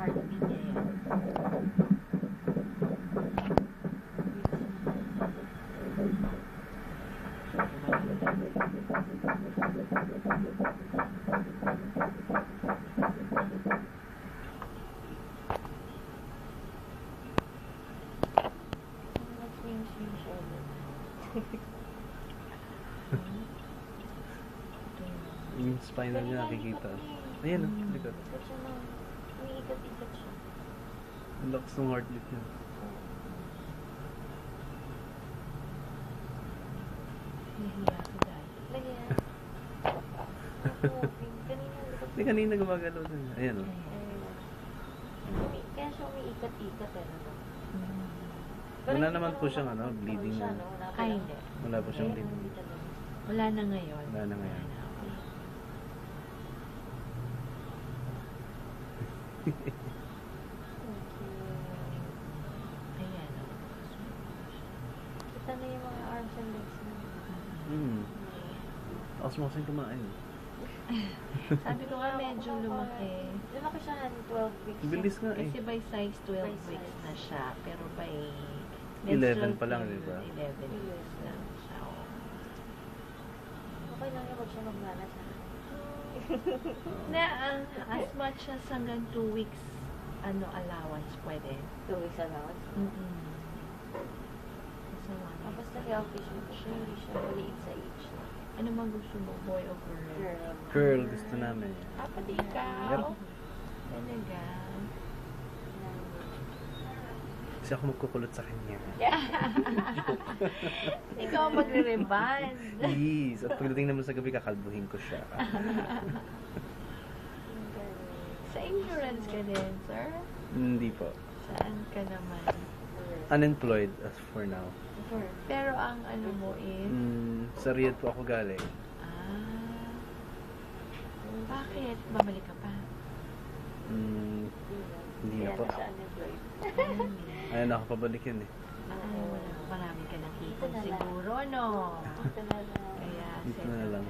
Heartbeat niya yan. Yung spinal niya nakikita. Ayan o, likod. Umiikat-ikat siya. Ang lakas ng heartbeat niya. Nahiya ko dahil. Nahiya. Hindi kanina gumagalaw din. Ayan o. Kaya siya umiikat-ikat eh. Wala naman po siyang bleeding. Ay, hindi. Wala po siyang bleeding. Wala na ngayon. Wala na ngayon. Ayan o. Kita na yung mga arms and legs na. Tapos mo kasing kumain. Sabi ko nga medyo lumaki. Lumaki siya ng 12 weeks. Bilis nga eh. Kasi by size 12 weeks na siya. Pero by 11 pa lang, di ba? 11 weeks lang siya. Okay lang yung huwag siya maglalas. Na as much as hanggang 2 weeks allowance pwede. 2 weeks allowance? Tapos na-healthy siya. Hindi siya maliit sa age. Ano mang gusto mo? Boy o girl? Girl, gusto namin. Pati ikaw? Talaga? Kasi ako magkukulot sa kanya. Ikaw ang magre-reband. Yes. At pagdating naman sa gabi, kakalbuhin ko siya. Sa insurance ka din, sir? Hindi po. Saan ka naman? Unemployed as for now. Pero ang ano mo is? Sa Riyadh po ako galing. Bakit? Babalik ka pa? Hindi na po. Ayun ako pabalik yun eh. Marami ka nakita siguro, no? Kaya Dito na lang.